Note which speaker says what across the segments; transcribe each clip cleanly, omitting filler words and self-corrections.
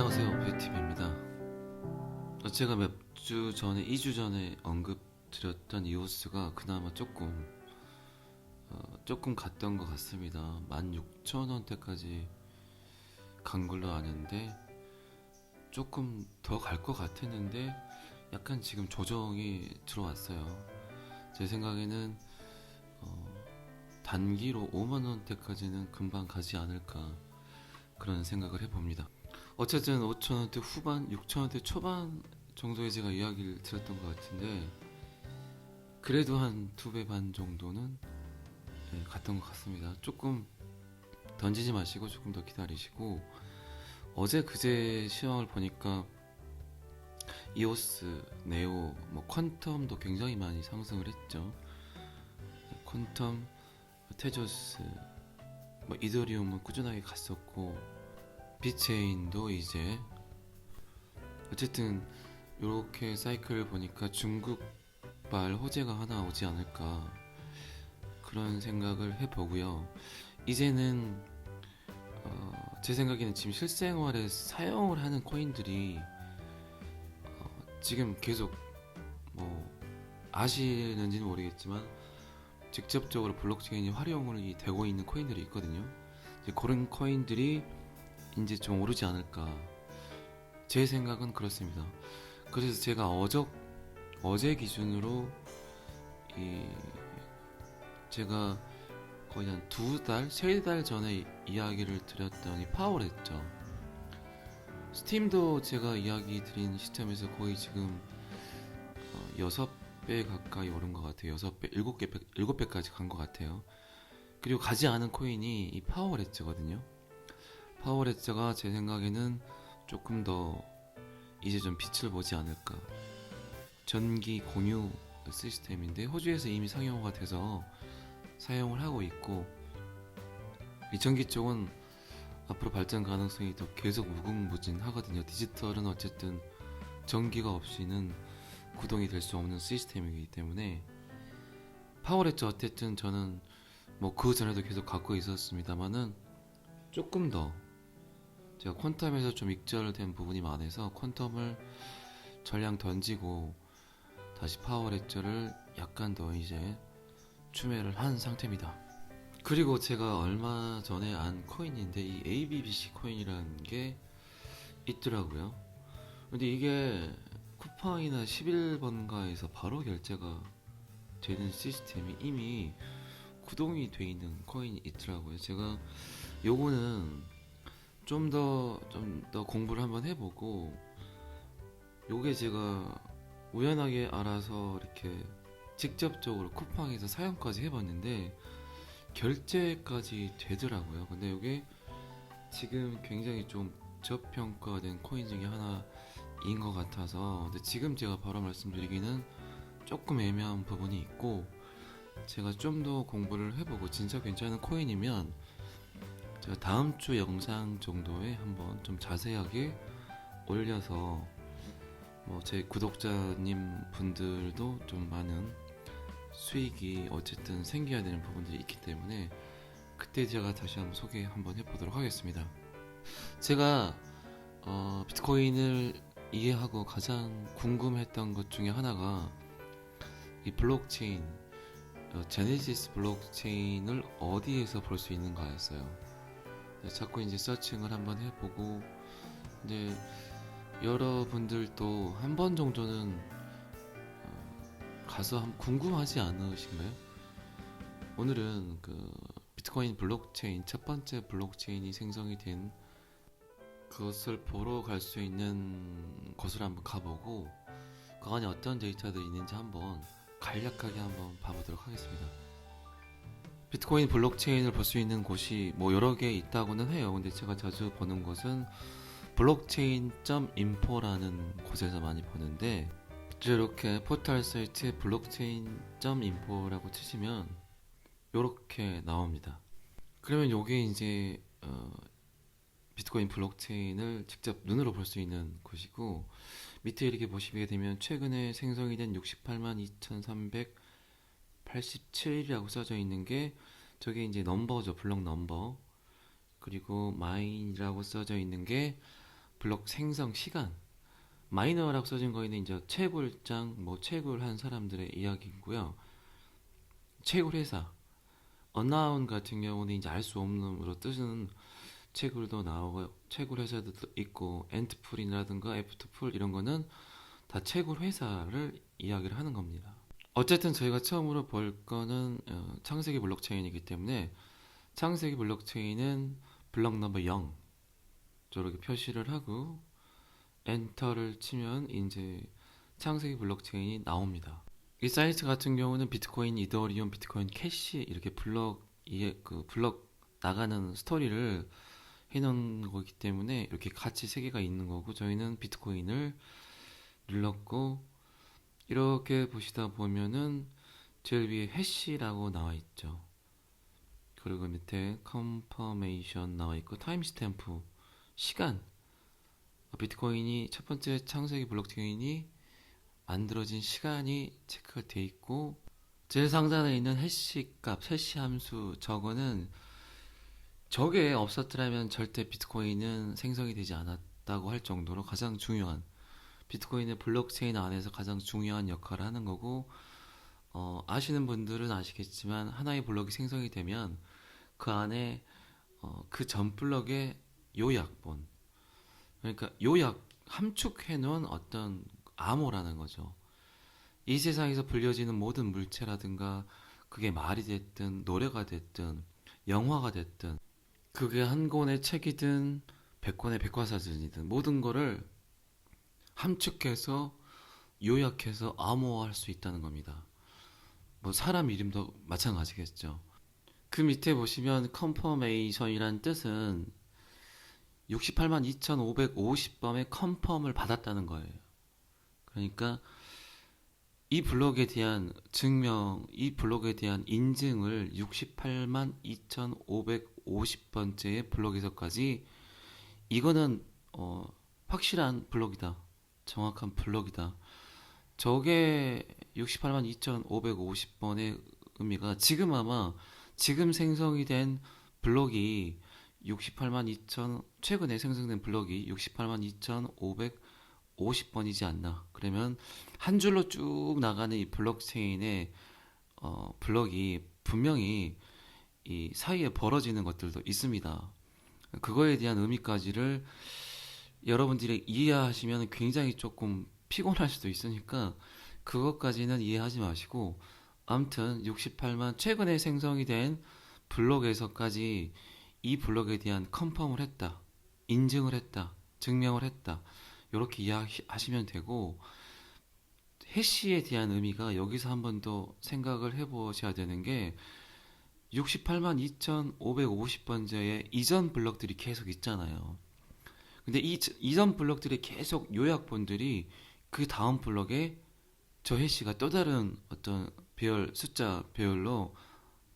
Speaker 1: 안녕하세요, 뷰티비입니다. 제가 몇 주 전에, 2주 전에 언급드렸던 이오스가 그나마 조금 갔던 것 같습니다. 16,000원대까지 간 걸로 아는데, 조금 더 갈 것 같았는데, 약간 지금 조정이 들어왔어요. 제 생각에는, 단기로 5만원대까지는 금방 가지 않을까, 그런 생각을 해봅니다. 어쨌든 5천원대 후반, 6천원대 초반 정도에 제가 이야기를 드렸던 것 같은데 그래도 한 2배 반 정도는 갔던 것 같습니다. 조금 던지지 마시고 조금 더 기다리시고, 어제 그제 시황을 보니까 이오스, 네오, 뭐 퀀텀도 굉장히 많이 상승을 했죠. 퀀텀, 테조스, 뭐 이더리움은 꾸준하게 갔었고, 비체인도 이제 어쨌든 이렇게 사이클을 보니까 중국발 호재가 하나 오지 않을까, 그런 생각을 해보고요. 이제는 제 생각에는 지금 실생활에 사용을 하는 코인들이 지금 계속 뭐 아시는지는 모르겠지만 직접적으로 블록체인이 활용이 되고 있는 코인들이 있거든요. 이제 그런 코인들이 이제 좀 오르지 않을까, 제 생각은 그렇습니다. 그래서 제가 어제 기준으로 이 제가 거의 한 2달, 3달 전에 이야기를 드렸더니 파월했죠. 스팀도 제가 이야기 드린 시점에서 거의 지금 6배 가까이 오른 것 같아요. 6배, 7배까지 간 것 같아요. 그리고 가지 않은 코인이 이 파워레츠거든요. 파워레츠가 제 생각에는 조금 더 이제 좀 빛을 보지 않을까. 전기 공유 시스템인데 호주에서 이미 상용화가 돼서 사용을 하고 있고, 이 전기 쪽은 앞으로 발전 가능성이 더 계속 무궁무진하거든요. 디지털은 어쨌든 전기가 없이는 구동이 될 수 없는 시스템이기 때문에 파워레츠 어쨌든 저는 뭐 그 전에도 계속 갖고 있었습니다만은 조금 더 제가 퀀텀에서 좀 익절된 부분이 많아서 퀀텀을 전량 던지고 다시 파워레츠를 약간 더 이제 추매를 한 상태입니다. 그리고 제가 얼마 전에 안 코인인데 이 ABBC 코인이라는 게 있더라고요. 근데 이게 쿠팡이나 11번가에서 바로 결제가 되는 시스템이 이미 구동이 돼 있는 코인이 있더라고요. 제가 요거는 좀 더 공부를 한번 해보고, 요게 제가 우연하게 알아서 이렇게 직접적으로 쿠팡에서 사용까지 해봤는데 결제까지 되더라고요. 근데 이게 지금 굉장히 좀 저평가된 코인 중에 하나인 것 같아서, 근데 지금 제가 바로 말씀드리기는 조금 애매한 부분이 있고, 제가 좀 더 공부를 해보고 진짜 괜찮은 코인이면 제가 다음 주 영상 정도에 한번 좀 자세하게 올려서 뭐 제 구독자님 분들도 좀 많은 수익이 어쨌든 생겨야 되는 부분들이 있기 때문에 그때 제가 다시 한번 소개 한번 해보도록 하겠습니다. 제가 비트코인을 이해하고 가장 궁금했던 것 중에 하나가 이 블록체인, 제네시스 블록체인을 어디에서 볼 수 있는가였어요. 자꾸 이제 서칭을 한번 해보고, 근데 여러분들도 한 번 정도는 가서 궁금하지 않으신가요? 오늘은 그 비트코인 블록체인, 첫 번째 블록체인이 생성이 된 그것을 보러 갈 수 있는 곳을 한번 가보고, 그 안에 어떤 데이터들이 있는지 한번 간략하게 한번 봐보도록 하겠습니다. 비트코인 블록체인을 볼 수 있는 곳이 뭐 여러 개 있다고는 해요. 근데 제가 자주 보는 곳은 블록체인.info라는 곳에서 많이 보는데, 이렇게 포털 사이트에 블록체인.info라고 치시면 이렇게 나옵니다. 그러면 요게 이제 비트코인 블록체인을 직접 눈으로 볼 수 있는 곳이고, 밑에 이렇게 보시게 되면 최근에 생성이 된 68만 2387이라고 써져 있는 게 저게 이제 넘버죠. 블록 넘버. 그리고 마인이라고 써져 있는 게 블록 생성 시간, 마이너라고 써진 거에는 이제 채굴장, 뭐 채굴한 사람들의 이야기고요. 채굴 회사, 언나운 같은 경우는 이제 알 수 없는으로 뜻은 채굴도 나오고 채굴 회사도 있고 엔트풀이라든가 애프터풀 이런 거는 다 채굴 회사를 이야기를 하는 겁니다. 어쨌든 저희가 처음으로 볼 거는 창세기 블록체인이기 때문에 창세기 블록체인은 블록 넘버 0 저렇게 표시를 하고 엔터를 치면 이제 창세기 블록체인이 나옵니다. 이 사이트 같은 경우는 비트코인, 이더리움, 비트코인 캐시 이렇게 블록 나가는 스토리를 해놓은 거기 때문에 이렇게 같이 세 개가 있는 거고 저희는 비트코인을 눌렀고 이렇게 보시다 보면은 제일 위에 해시라고 나와 있죠. 그리고 밑에 confirmation 나와 있고 타임스탬프 시간 비트코인이 첫 번째 창세기 블록체인이 만들어진 시간이 체크가 돼 있고 제일 상단에 있는 해시 값, 해시 함수 저거는 저게 없었더라면 절대 비트코인은 생성이 되지 않았다고 할 정도로 가장 중요한 비트코인의 블록체인 안에서 가장 중요한 역할을 하는 거고 아시는 분들은 아시겠지만 하나의 블록이 생성이 되면 그 안에 그 전 블록의 요약본 그러니까 요약 함축해 놓은 어떤 암호라는 거죠. 이 세상에서 불려지는 모든 물체라든가 그게 말이 됐든 노래가 됐든 영화가 됐든 그게 한 권의 책이든 100권의 백과사전이든 모든 거를 함축해서 요약해서 암호화할 수 있다는 겁니다. 뭐 사람 이름도 마찬가지겠죠. 그 밑에 보시면 confirmation이란 뜻은 68만 2,550번의 컨펌을 받았다는 거예요. 그러니까 이 블록에 대한 증명, 이 블록에 대한 인증을 68만 2,550번째의 블록에서까지 이거는 확실한 블록이다. 정확한 블록이다. 저게 68만 2,550번의 의미가 지금 아마 지금 생성이 된 블록이 68만 2천 최근에 생성된 블록이 68만 2,550번이지 않나. 그러면 한 줄로 쭉 나가는 이 블록체인의 블록이 분명히 이 사이에 벌어지는 것들도 있습니다. 그거에 대한 의미까지를 여러분들이 이해하시면 굉장히 조금 피곤할 수도 있으니까 그것까지는 이해하지 마시고 아무튼 68만 최근에 생성이 된 블록에서까지 이 블록에 대한 컨펌을 했다, 인증을 했다, 증명을 했다 이렇게 이해하시면 되고 해시에 대한 의미가 여기서 한 번 더 생각을 해보셔야 되는 게 68만 2,550번째의 이전 블록들이 계속 있잖아요. 근데 이 이전 블록들의 계속 요약본들이 그 다음 블록에 저 해시가 또 다른 어떤 숫자 배열로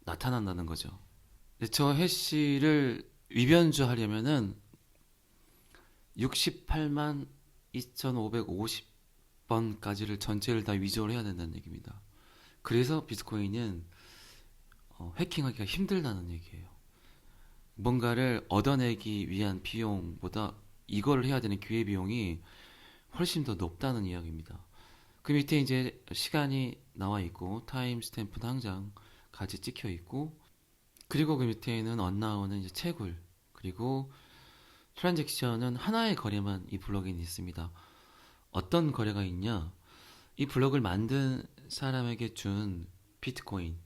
Speaker 1: 나타난다는 거죠. 근데 저 해시를 위변주하려면은 68만 2,550번까지를 전체를 다 위조를 해야 된다는 얘기입니다. 그래서 비트코인은 해킹하기가 힘들다는 얘기예요. 뭔가를 얻어내기 위한 비용보다 이걸 해야 되는 기회비용이 훨씬 더 높다는 이야기입니다. 그 밑에 이제 시간이 나와 있고 타임 스탬프는 항상 같이 찍혀 있고 그리고 그 밑에는 언나운은 이제 채굴 그리고 트랜잭션은 하나의 거래만 이 블록에는 있습니다. 어떤 거래가 있냐? 이 블록을 만든 사람에게 준 비트코인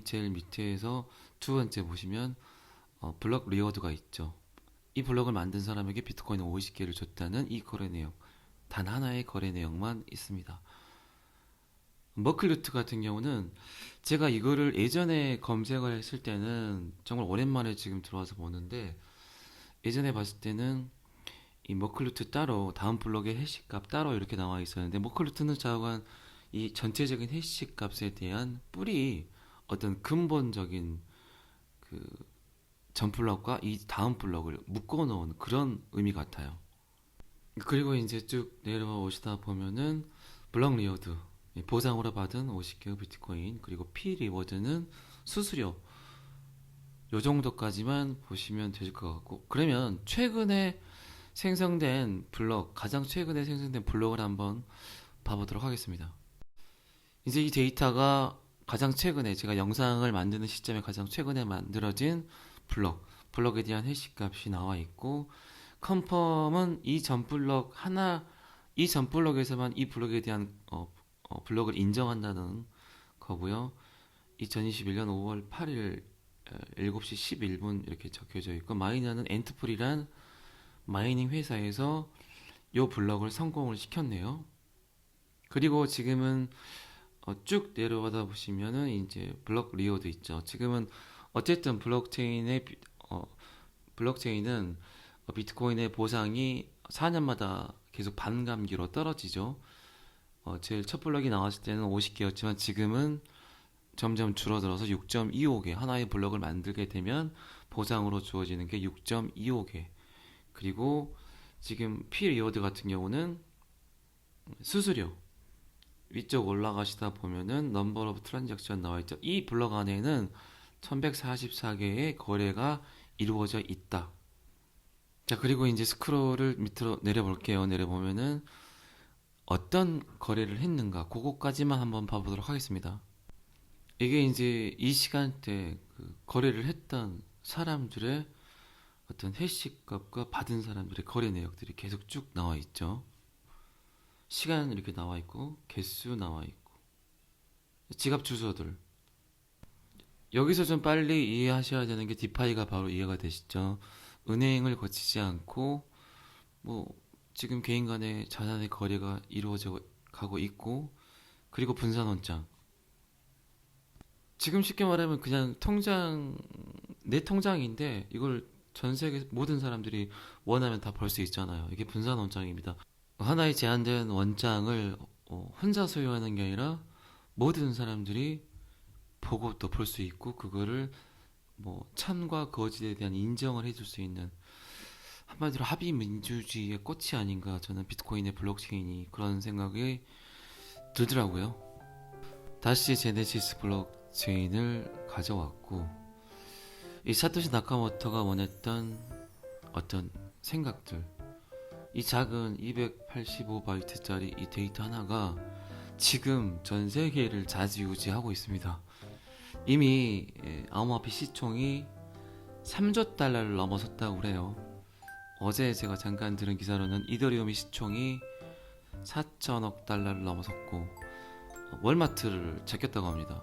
Speaker 1: 제일 밑에서 두 번째 보시면 블록 리워드가 있죠. 이 블록을 만든 사람에게 비트코인 50개를 줬다는 이 거래 내용 단 하나의 거래 내용만 있습니다. 머클루트 같은 경우는 제가 이거를 예전에 검색을 했을 때는 정말 오랜만에 지금 들어와서 보는데 예전에 봤을 때는 이 머클루트 따로 다음 블록의 해시값 따로 이렇게 나와 있었는데 머클루트는 좌우한 이 전체적인 해시값에 대한 뿌리 어떤 근본적인 그 전 블록과 이 다음 블록을 묶어 놓은 그런 의미 같아요. 그리고 이제 쭉 내려와 오시다 보면은 블록 리워드 보상으로 받은 50개의 비트코인 그리고 피 리워드는 수수료 요 정도까지만 보시면 되실 것 같고 그러면 최근에 생성된 블록, 가장 최근에 생성된 블록을 한번 봐보도록 하겠습니다. 이제 이 데이터가 가장 최근에 제가 영상을 만드는 시점에 가장 최근에 만들어진 블럭에 대한 해시 값이 나와 있고, 컨펌은 이 전 블럭에서만 이 블럭에 대한 블럭을 인정한다는 거고요. 2021년 5월 8일 7시 11분 이렇게 적혀져 있고, 마이너는 엔트풀이란 마이닝 회사에서 이 블럭을 성공을 시켰네요. 그리고 지금은 쭉 내려가다 보시면은 이제 블록 리워드 있죠. 지금은 어쨌든 블록체인은 비트코인의 보상이 4년마다 계속 반감기로 떨어지죠. 제일 첫 블럭이 나왔을 때는 50개였지만 지금은 점점 줄어들어서 6.25개, 하나의 블럭을 만들게 되면 보상으로 주어지는 게 6.25개. 그리고 지금 피 리워드 같은 경우는 수수료, 위쪽 올라가시다 보면은 넘버 오브 트랜잭션 나와 있죠. 이 블럭 안에는 1144개의 거래가 이루어져 있다. 자, 그리고 이제 스크롤을 밑으로 내려볼게요. 내려보면은 어떤 거래를 했는가, 그거까지만 한번 봐보도록 하겠습니다. 이게 이제 이 시간대 그 거래를 했던 사람들의 어떤 해시 값과 받은 사람들의 거래 내역들이 계속 쭉 나와 있죠. 시간 이렇게 나와 있고, 개수 나와 있고, 지갑 주소들. 여기서 좀 빨리 이해하셔야 되는 게 디파이가 바로 이해가 되시죠. 은행을 거치지 않고 뭐 지금 개인 간의 자산의 거래가 이루어져 가고 있고, 그리고 분산원장. 지금 쉽게 말하면 그냥 내 통장인데 이걸 전 세계 모든 사람들이 원하면 다 벌 수 있잖아요. 이게 분산원장입니다. 하나의 제한된 원장을 혼자 소유하는 게 아니라 모든 사람들이 보고 또 볼 수 있고, 그거를 뭐 참과 거짓에 대한 인정을 해줄 수 있는, 한마디로 합의 민주주의의 꽃이 아닌가, 저는 비트코인의 블록체인이 그런 생각이 들더라고요. 다시 제네시스 블록체인을 가져왔고, 이 사토시 나카모토가 원했던 어떤 생각들, 이 작은 285바이트짜리 이 데이터 하나가 지금 전 세계를 좌지우지하고 있습니다. 이미 암호화폐 시총이 3조 달러를 넘어섰다고 그래요. 어제 제가 잠깐 들은 기사로는 이더리움의 시총이 4천억 달러를 넘어섰고, 월마트를 제꼈다고 합니다.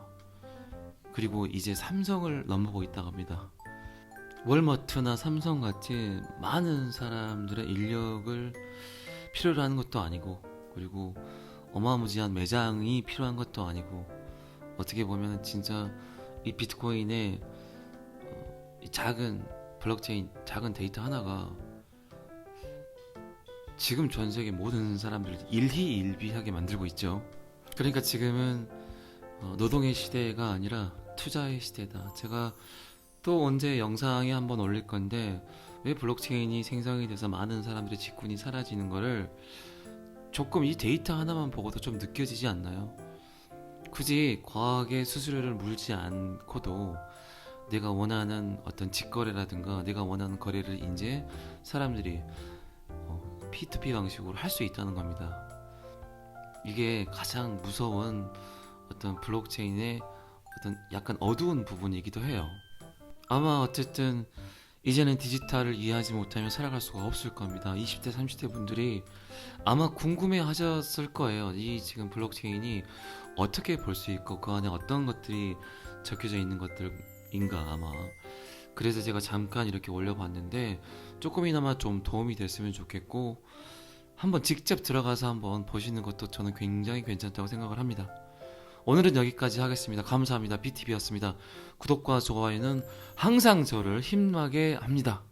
Speaker 1: 그리고 이제 삼성을 넘어보고 있다고 합니다. 월마트나 삼성같이 많은 사람들의 인력을 필요로 하는 것도 아니고, 그리고 어마무지한 매장이 필요한 것도 아니고, 어떻게 보면 진짜 이 비트코인의 이 작은 블록체인, 작은 데이터 하나가 지금 전 세계 모든 사람들을 일희일비하게 만들고 있죠. 그러니까 지금은 노동의 시대가 아니라 투자의 시대다. 제가 또 언제 영상에 한번 올릴 건데, 왜 블록체인이 생성이 돼서 많은 사람들의 직군이 사라지는 거를 조금 이 데이터 하나만 보고도 좀 느껴지지 않나요? 굳이 과하게 수수료를 물지 않고도 내가 원하는 어떤 직거래라든가 내가 원하는 거래를 이제 사람들이 P2P 방식으로 할 수 있다는 겁니다. 이게 가장 무서운 어떤 블록체인의 어떤 약간 어두운 부분이기도 해요. 아마 어쨌든 이제는 디지털을 이해하지 못하면 살아갈 수가 없을 겁니다. 20대 30대 분들이 아마 궁금해 하셨을 거예요. 이 지금 블록체인이 어떻게 볼 수 있고 그 안에 어떤 것들이 적혀져 있는 것들인가, 아마. 그래서 제가 잠깐 이렇게 올려봤는데 조금이나마 좀 도움이 됐으면 좋겠고, 한번 직접 들어가서 한번 보시는 것도 저는 굉장히 괜찮다고 생각을 합니다. 오늘은 여기까지 하겠습니다. 감사합니다. BTV였습니다. 구독과 좋아요는 항상 저를 힘나게 합니다.